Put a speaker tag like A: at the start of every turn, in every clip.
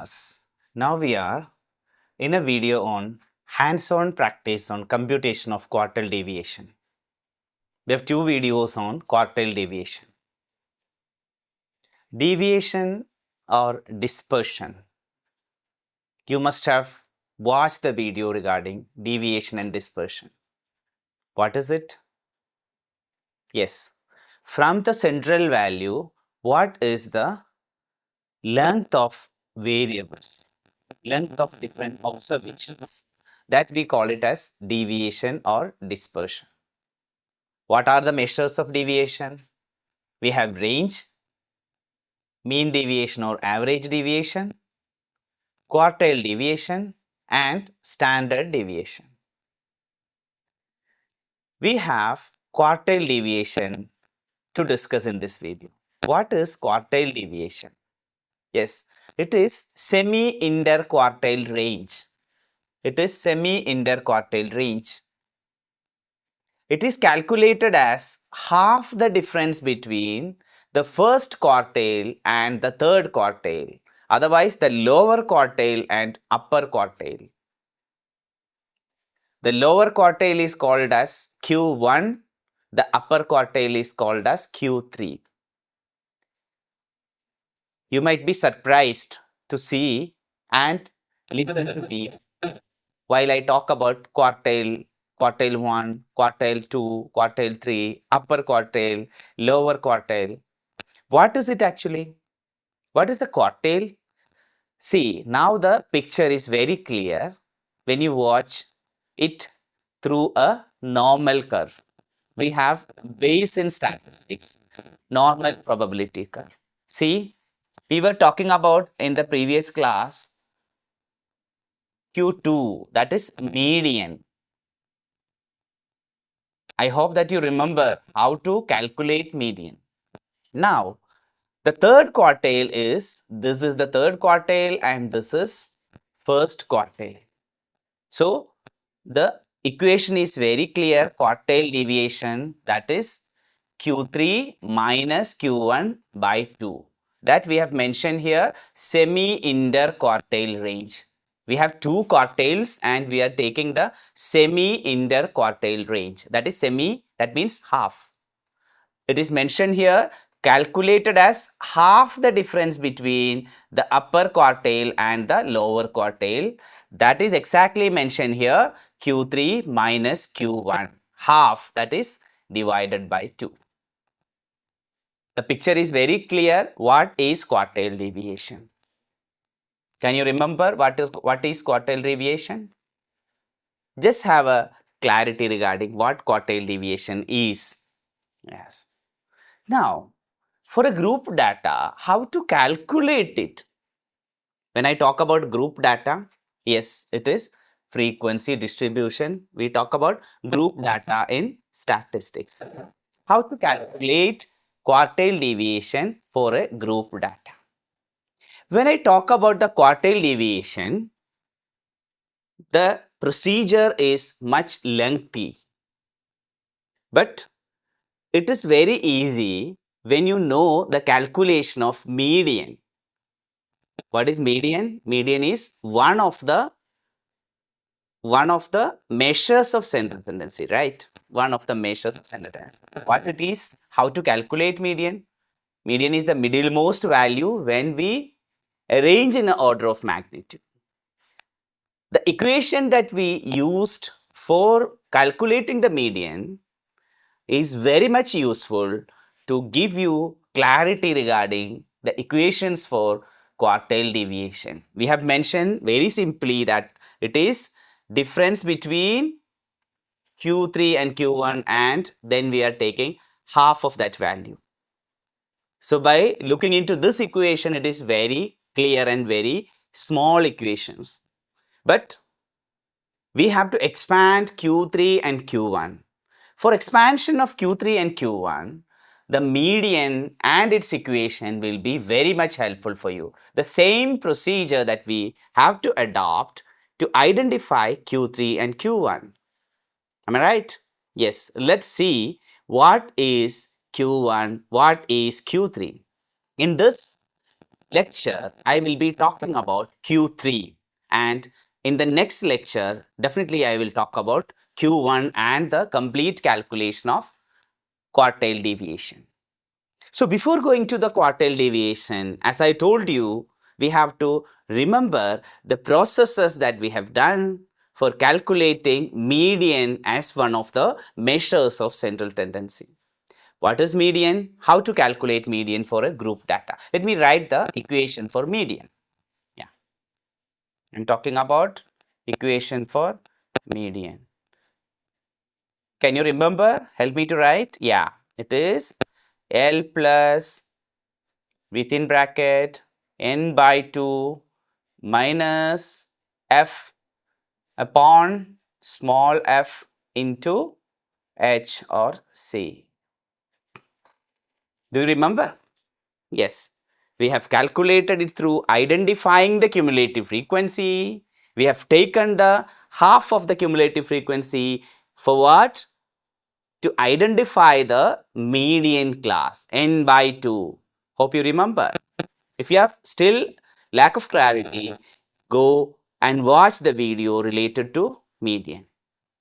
A: us. Now we are in a video on hands-on practice on computation of quartile deviation. We have two videos on quartile deviation. Deviation or dispersion. You must have watched the video regarding deviation and dispersion. What is it? Yes, from the central value, what is the length of variables, length of different observations, that we call it as deviation or dispersion. What are the measures of deviation? We have range, mean deviation or average deviation, quartile deviation, and standard deviation. We have quartile deviation to discuss in this video. What is quartile deviation? Yes, it is semi-interquartile range. It is semi-interquartile range. It is calculated as half the difference between the first quartile and the third quartile, otherwise the lower quartile and upper quartile. The lower quartile is called as Q1, the upper quartile is called as Q3. You might be surprised to see and listen to me while I talk about quartile 1, quartile 2, quartile 3, upper quartile, lower quartile. What is it actually? What is a quartile? See, now the picture is very clear when you watch it through a normal curve. We have Bayesian statistics, normal probability curve. See, we were talking about in the previous class Q2, that is median. I hope that you remember how to calculate median. Now, the third quartile is, this is the third quartile and this is first quartile. So, the equation is very clear, quartile deviation, that is Q3 minus Q1 by 2. That we have mentioned here, semi-interquartile range. We have two quartiles and we are taking the semi-interquartile range. That is semi, that means half. It is mentioned here, calculated as half the difference between the upper quartile and the lower quartile. That is exactly mentioned here, Q3 minus Q1. Half, that is divided by 2. The picture is very clear. What is quartile deviation? Can you remember what is quartile deviation? Just have a clarity regarding what quartile deviation is. Yes. Now, for a group data, how to calculate it? When I talk about group data, yes, it is frequency distribution. We talk about group data in statistics. How to calculate quartile deviation for a group data? When I talk about the quartile deviation, the procedure is much lengthy, but it is very easy when you know the calculation of median. What is median? Median is one of the measures of central tendency, right? One of the measures of central tendency. What it is? How to calculate median? Median is the middlemost value when we arrange in an order of magnitude. The equation that we used for calculating the median is very much useful to give you clarity regarding the equations for quartile deviation. We have mentioned very simply that it is difference between Q3 and Q1 and then we are taking half of that value. So by looking into this equation, it is very clear and very small equations. But we have to expand Q3 and Q1. For expansion of Q3 and Q1, the median and its equation will be very much helpful for you. The same procedure that we have to adopt to identify Q3 and Q1. Am I right? Yes. Let's see what is Q1, what is Q3. In this lecture, I will be talking about Q3. And in the next lecture, definitely I will talk about Q1 and the complete calculation of quartile deviation. So before going to the quartile deviation, as I told you, we have to remember the processes that we have done for calculating median as one of the measures of central tendency. What is median? How to calculate median for a group data? Let me write the equation for median. Yeah, I'm talking about equation for median. Can you remember? Help me to write. Yeah, it is L plus within bracket n by 2 minus f upon small f into h or c. Do you remember? Yes. We have calculated it through identifying the cumulative frequency. We have taken the half of the cumulative frequency for what? To identify the median class n by 2. Hope you remember. If you have still lack of clarity, go and watch the video related to median.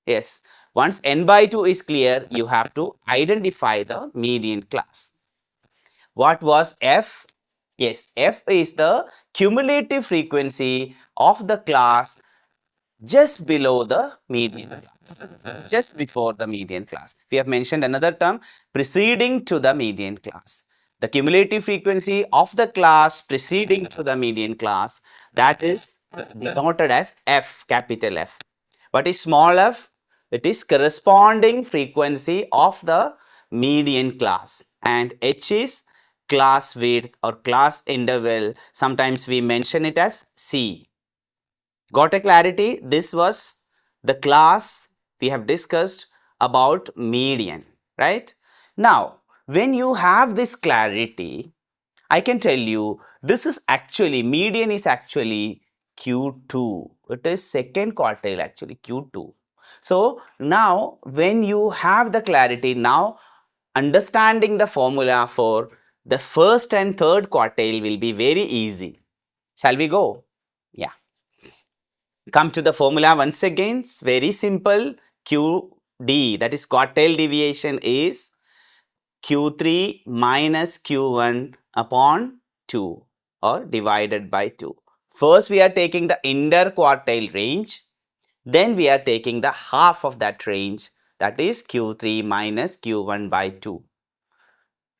A: Yes, once n by 2 is clear, you have to identify the median class. What was f? Yes, f is the cumulative frequency of the class just below the median class, just before the median class. We have mentioned another term preceding to the median class. The cumulative frequency of the class preceding to the median class, that is denoted as f, capital F. What is small f? It is corresponding frequency of the median class, and h is class width or class interval. Sometimes we mention it as c. Got a clarity? This was the class we have discussed about median, right? Now, when you have this clarity, I can tell you this is actually, median is actually Q2. It is second quartile actually, Q2. So now when you have the clarity, now understanding the formula for the first and third quartile will be very easy. Shall we go? Yeah. Come to the formula once again. It's very simple. QD, that is quartile deviation, is Q3 minus Q1 upon 2 or divided by 2. First, we are taking the interquartile range. Then we are taking the half of that range, that is Q3 minus Q1 by 2.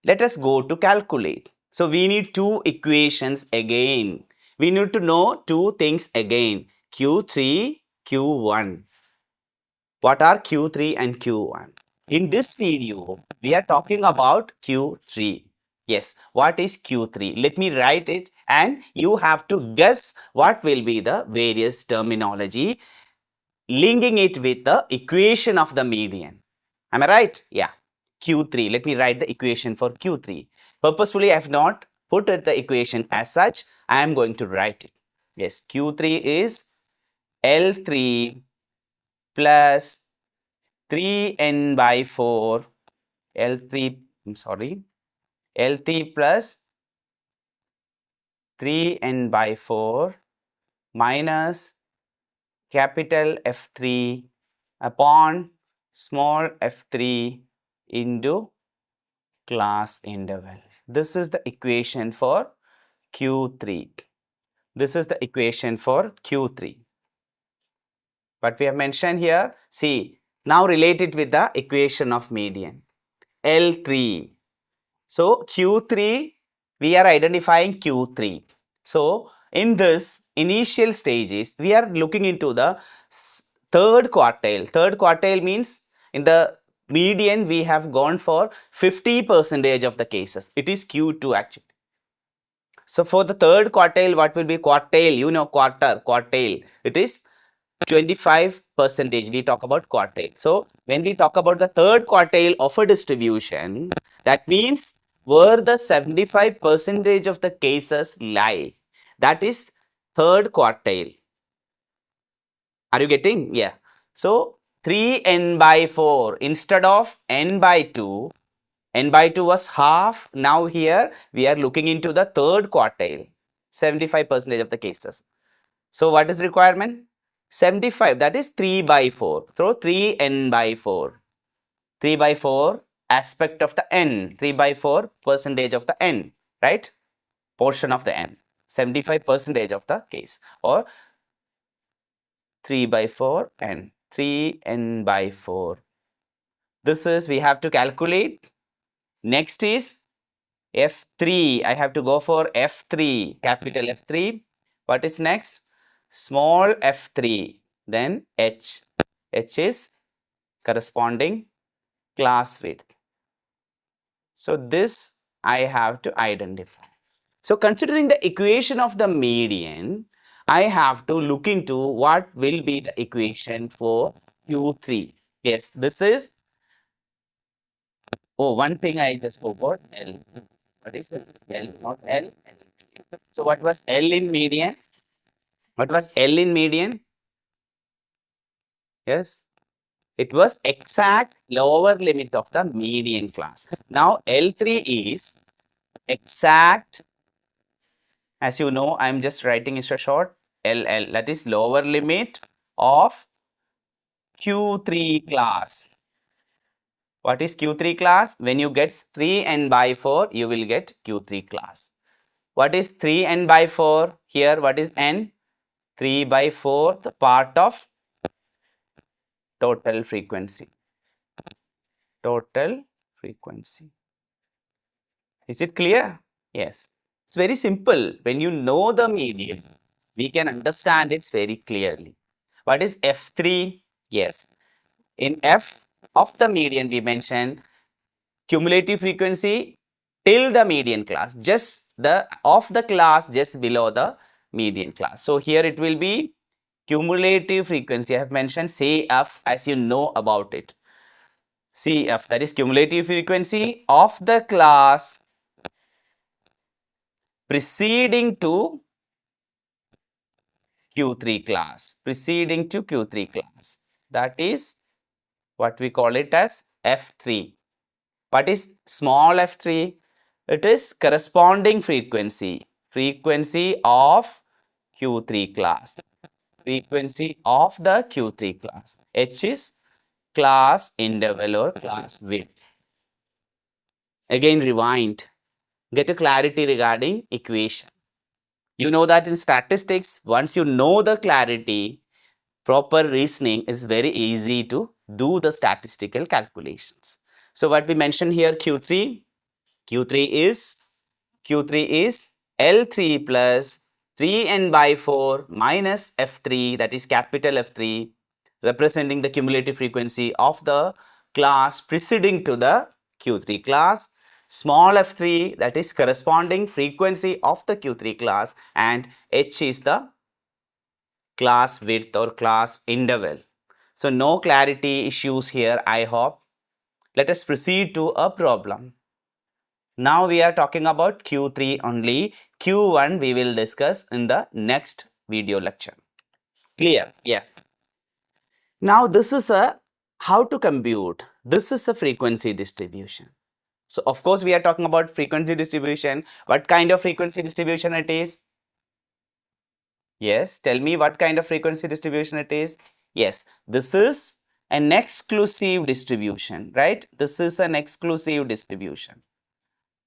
A: Let us go to calculate. So we need two equations again. We need to know two things again. Q3, Q1. What are Q3 and Q1? In this video, we are talking about Q3. Yes, what is Q3? Let me write it and you have to guess what will be the various terminology, linking it with the equation of the median. Am I right? Yeah. Q3. Let me write the equation for Q3. Purposefully, I have not put it the equation as such. I am going to write it. Yes, Q3 is L3 plus 3n by 4 L3, I'm sorry, L3 plus 3n by 4 minus capital F3 upon small f3 into class interval. This is the equation for Q3. This is the equation for Q3. What we have mentioned here, see, now relate it with the equation of median. L3. So Q3, we are identifying Q3. So in this initial stages, we are looking into the third quartile. Third quartile means in the median, we have gone for 50% of the cases. It is Q2 actually. So for the third quartile, what will be quartile? You know, quartile. It is 25%. We talk about quartile. So when we talk about the third quartile of a distribution, that means where the 75% of the cases lie. That is third quartile. Are you getting? Yeah. So 3n by 4 instead of n by 2. N by 2 was half. Now here we are looking into the third quartile. 75% of the cases. So what is requirement? 75, that is 3 by 4. So 3n by 4. 3 by 4 aspect of the n. 3 by 4 percentage of the n, right? Portion of the n. 75% of the case, or 3 by 4 n. 3n by 4. This is, we have to calculate. Next is F3. I have to go for F3, capital F3. What is next? Small f3. Then H. H is corresponding class width. So this I have to identify. So considering the equation of the median, I have to look into what will be the equation for Q3. Yes, this is, oh, one thing I just forgot, L. What is it? L, not L. So what was L in median? What was L in median? Yes, it was exact lower limit of the median class. Now L3 is exact, as you know, I am just writing it a short, LL, that is lower limit of Q3 class. What is Q3 class? When you get 3n by 4, you will get Q3 class. What is 3n by 4? Here, what is n? 3 by 4th part of total frequency. Total frequency. Is it clear? Yes. It's very simple. When you know the median, we can understand it very clearly. What is F3? Yes. In F of the median, we mentioned cumulative frequency till the median class, just the of the class just below the median class. So here it will be cumulative frequency. I have mentioned CF, as you know about it. CF, that is cumulative frequency of the class preceding to Q3 class, preceding to Q3 class. That is what we call it as F3. What is small f3? It is corresponding frequency, frequency of Q3 class, frequency of the Q3 class. H is class interval or class width. Again, rewind, get a clarity regarding equation. You know that in statistics, once you know the clarity, proper reasoning, it's very easy to do the statistical calculations. So what we mentioned here, Q3, Q3 is L3 plus 3n by 4 minus F3, that is capital F3, representing the cumulative frequency of the class preceding to the Q3 class. Small f3, that is corresponding frequency of the Q3 class, and H is the class width or class interval. So no clarity issues here, I hope. Let us proceed to a problem. Now we are talking about Q3 only. Q1 we will discuss in the next video lecture. Clear? Yeah. Now this is a how to compute. This is a frequency distribution. So of course we are talking about frequency distribution. What kind of frequency distribution it is? Yes, tell me what kind of frequency distribution it is. Yes, this is an exclusive distribution, right? This is an exclusive distribution.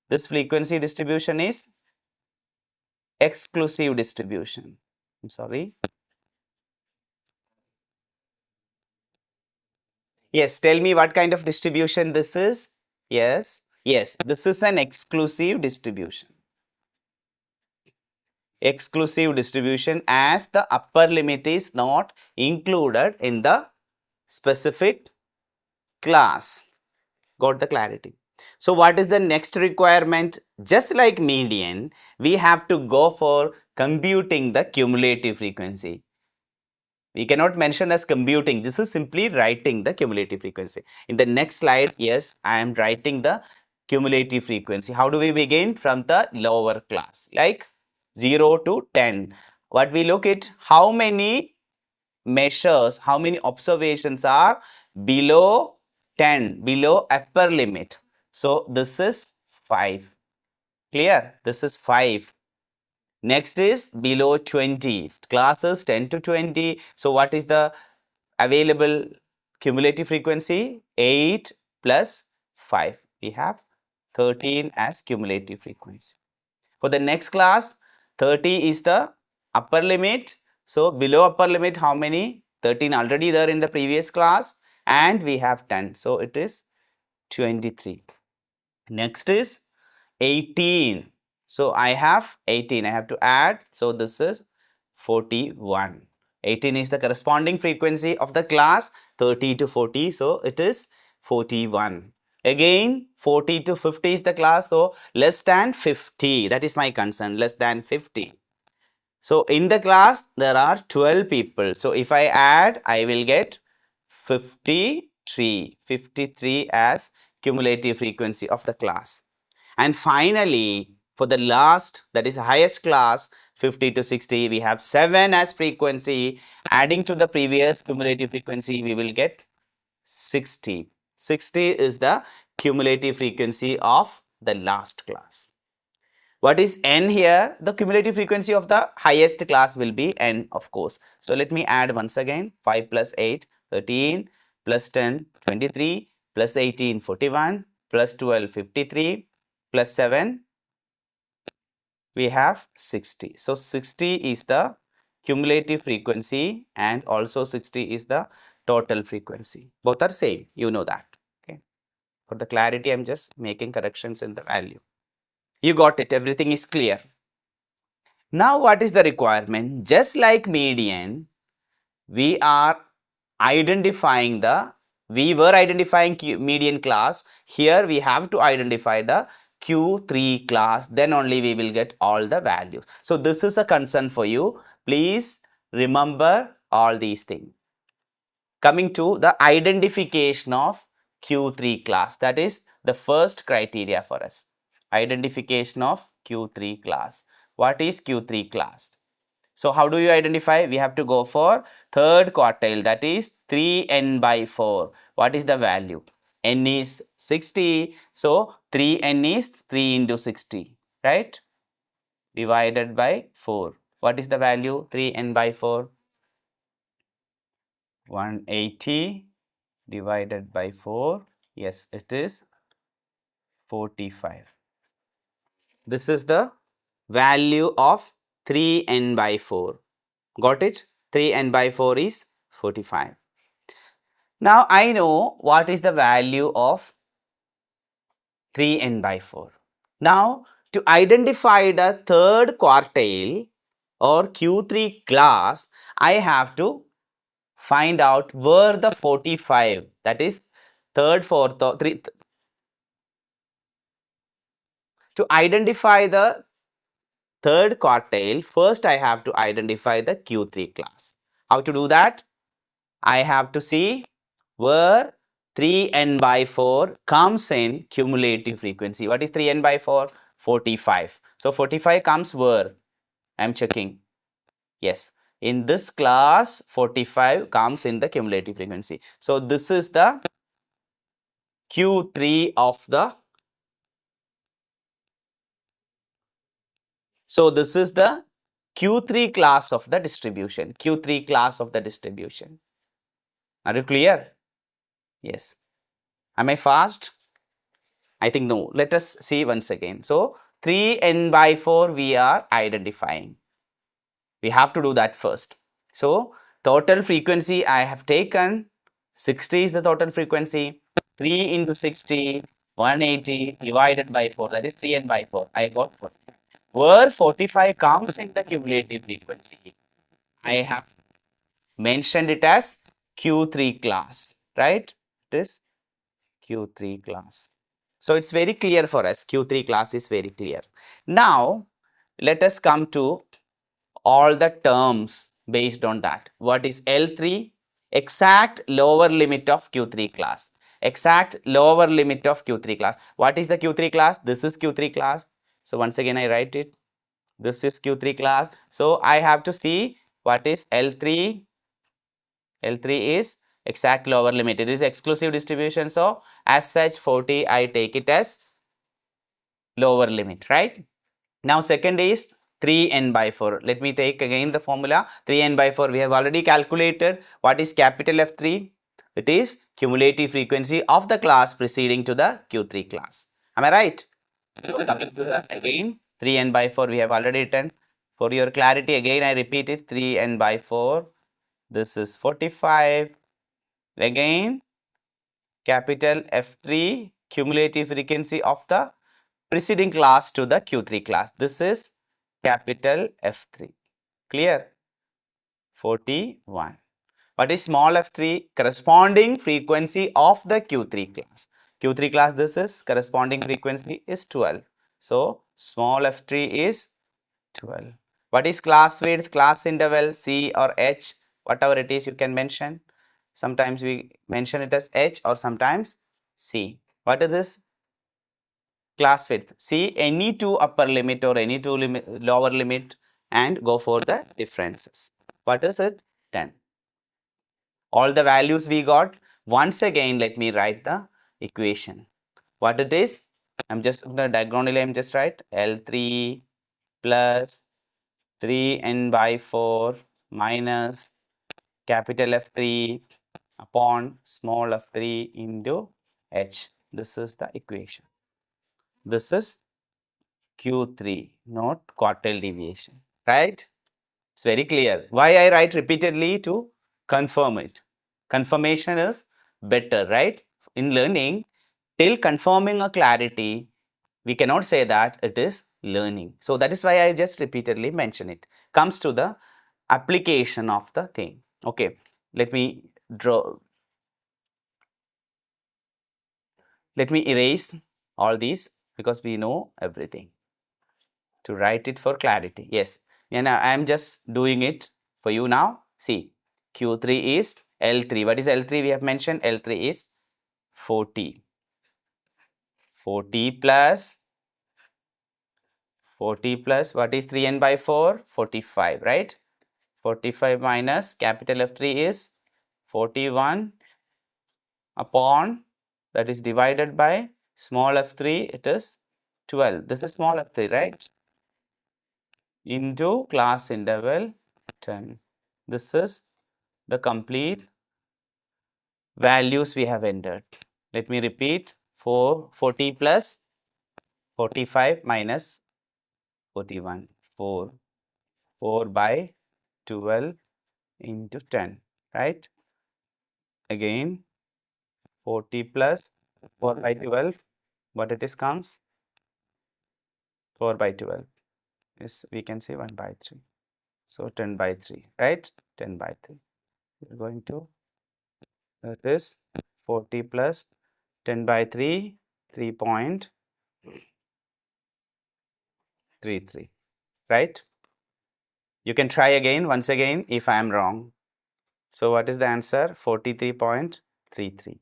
A: This frequency distribution is exclusive distribution. I'm sorry. Yes, tell me what kind of distribution this is. Yes, yes, this is an exclusive distribution. Exclusive distribution, as the upper limit is not included in the specific class. Got the clarity? So what is the next requirement? Just like median, we have to go for computing the cumulative frequency. We cannot mention as computing. This is simply writing the cumulative frequency. In the next slide, yes, I am writing the cumulative frequency. How do we begin? From the lower class, like 0 to 10. What we look at, how many measures, how many observations are below 10, below upper limit. So this is 5. Clear? This is 5. Next is below 20. Classes 10 to 20. So what is the available cumulative frequency? 8 plus 5. We have 13 as cumulative frequency. For the next class, 30 is the upper limit. So below upper limit, how many? 13 already there in the previous class, and we have 10. So it is 23. Next is 18. So I have 18. I have to add. So this is 41. 18 is the corresponding frequency of the class, 30 to 40. So it is 41. Again, 40 to 50 is the class. So less than 50. That is my concern. Less than 50. So in the class, there are 12 people. So if I add, I will get 53. 53 as cumulative frequency of the class. And finally, for the last, that is the highest class, 50 to 60, we have 7 as frequency. Adding to the previous cumulative frequency, we will get 60. 60 is the cumulative frequency of the last class. What is n here? The cumulative frequency of the highest class will be n, of course. So let me add once again. 5 plus 8, 13, plus 10, 23, plus 18, 41, plus 12, 53, plus 7, we have 60. So 60 is the cumulative frequency, and also 60 is the total frequency. Both are same, you know that. Okay. For the clarity, I'm just making corrections in the value. You got it, everything is clear. Now what is the requirement? Just like median, we were identifying median class. Here we have to identify the Q3 class, then only we will get all the values. So this is a concern for you. Please remember all these things. Coming to the identification of Q3 class, that is the first criteria for us. Identification of Q3 class. What is Q3 class? So how do you identify? We have to go for third quartile, that is 3n by 4. What is the value? N is 60. So 3n is 3 into 60, right? Divided by 4. What is the value? 3n by 4? 180 divided by 4. Yes, it is 45. This is the value of 3n by 4. Got it? 3n by 4 is 45. Now I know what is the value of 3n by 4. Now to identify the third quartile or Q3 class, I have to find out where the 45, that is third, fourth, or three. To identify the third quartile, first I have to identify the Q3 class. How to do that? I have to see where 3n by 4 comes in cumulative frequency. What is 3n by 4? 45. So 45 comes where? I am checking. Yes, in this class 45 comes in the cumulative frequency. So this is the Q3 of the. So this is the Q3 class of the distribution. Q3 class of the distribution. Are you clear? Yes. Am I fast? I think no. Let us see once again. So 3n by 4 we are identifying. We have to do that first. So total frequency I have taken 60 is the total frequency. 3 into 60, 180 divided by 4, that is 3n by 4. I got 4. Where 45 comes in the cumulative frequency, I have mentioned it as Q3 class, right? It is Q3 class. So it's very clear for us. Q3 class is very clear. Now let us come to all the terms based on that. What is L3? Exact lower limit of Q3 class. Exact lower limit of Q3 class. What is the Q3 class? This is Q3 class. So once again I write it. This is Q3 class. So I have to see what is L3. L3 is exact lower limit. It is exclusive distribution. So as such 40 I take it as lower limit, right? Now second is 3n by 4. Let me take again the formula. 3n by 4. We have already calculated what is capital F3. It is cumulative frequency of the class preceding to the Q3 class. Am I right? So coming to the again 3n by 4 we have already written. For your clarity again I repeat it, 3n by 4. This is 45. Again capital F3 cumulative frequency of the preceding class to the Q3 class. This is capital F3. Clear? 41. What is small f3? Corresponding frequency of the Q3 class. Q3 class, this is corresponding frequency is 12. So small f3 is 12. What is class width, class interval, C or H, whatever it is you can mention. Sometimes we mention it as H or sometimes C. What is this? Class width. See any two upper limit or any two lower limit and go for the differences. What is it? 10. All the values we got. Once again, let me write the equation. What it is? I'm just the diagonally I'm just write L3 plus 3n by 4 minus capital F3 upon small f3 into h. This is the equation. This is Q3, not quartile deviation, right? It's very clear. Why I write repeatedly? To confirm it. Confirmation is better, right? In learning, till confirming a clarity, we cannot say that it is learning. So that is why I just repeatedly mention it. Comes to the application of the thing. Okay, let me draw. Let me erase all these because we know everything. To write it for clarity. Yes, and I am just doing it for you now. See, Q3 is L3. What is L3? We have mentioned L3 is 40. 40 plus 40 plus what is 3n by 4? 45, right? 45 minus capital F3 is 41 upon that is divided by small f3, it is 12. This is small f3, right? Into class interval 10. This is the complete values we have entered. Let me repeat, 40 plus 45 minus 41, 4 by 12 into 10, right? Again 40 plus 4 by 12, what it is comes? 4 by 12 is, we can say 1 by 3. So 10 by 3, right? 10 by 3. We're going to, that is 40 plus 10 by 3, 3.33, right? You can try again, once again, if I am wrong. So what is the answer? 43.33.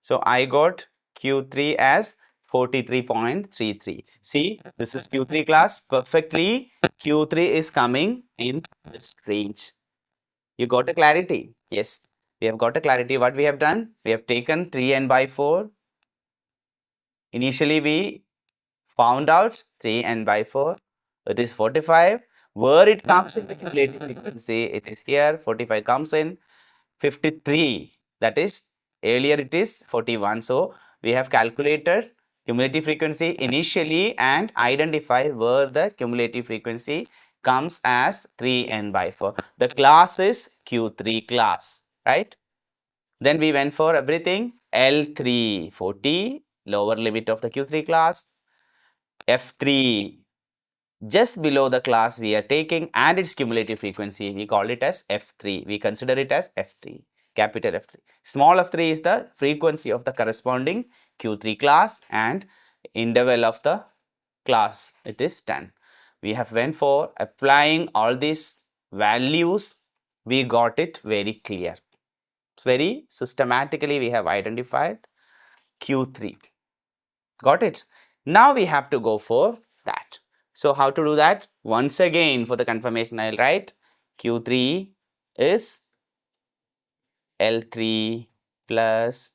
A: So I got Q3 as 43.33. See, this is Q3 class. Perfectly, Q3 is coming in this range. You got a clarity? Yes, we have got a clarity. What we have done? We have taken 3n by 4. Initially, we found out 3n by 4. It is 45. Where it comes in the cumulative frequency, it is here. 45 comes in 53. That is, earlier it is 41. So we have calculated cumulative frequency initially and identify where the cumulative frequency comes as 3n by 4. The class is Q3 class, right? Then we went for everything. L3 40, lower limit of the Q3 class. F3 just below the class we are taking and its cumulative frequency, we call it as F3. We consider it as F3, capital F3. Small f3 is the frequency of the corresponding Q3 class and interval of the class, it is 10. We have went for applying all these values, we got it very clear. It's very systematically we have identified Q3. Got it? Now we have to go for that. So how to do that? Once again for the confirmation I'll write Q3 is L3 plus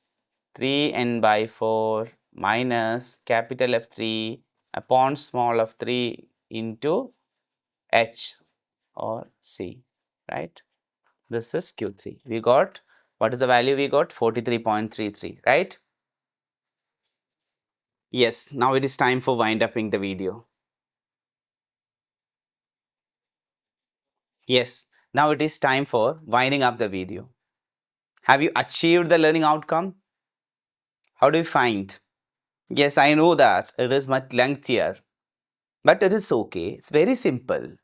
A: 3n by 4 minus capital F3 upon small f3 into H or C, right? This is Q3. We got, what is the value we got? 43.33, right? Yes, now it is time for wind upping the video. Yes, now it is time for winding up the video. Have you achieved the learning outcome? How do you find? Yes, I know that it is much lengthier, but it is okay. It's very simple.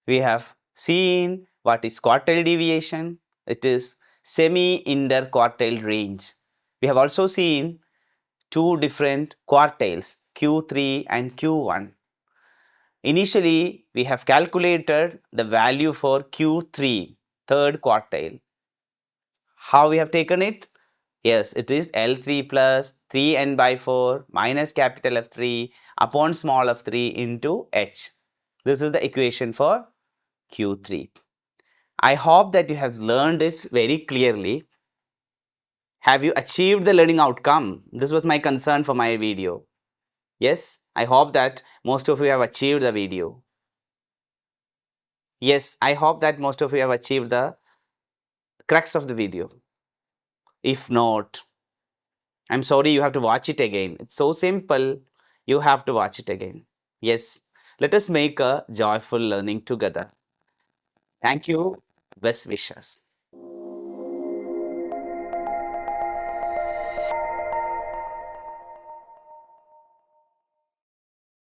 A: We have seen what is quartile deviation. It is semi-interquartile range. We have also seen two different quartiles, Q3 and Q1. Initially, we have calculated the value for Q3, third quartile. How we have taken it? Yes, it is L3 plus 3n by 4 minus capital F3 upon small f3 into H. This is the equation for Q3. I hope that you have learned it very clearly. Have you achieved the learning outcome? This was my concern for my video. Yes, I hope that most of you have achieved the video. Yes, I hope that most of you have achieved the crux of the video. If not, I'm sorry, you have to watch it again. It's so simple. You have to watch it again. Yes, let us make a joyful learning together. Thank you. Best wishes.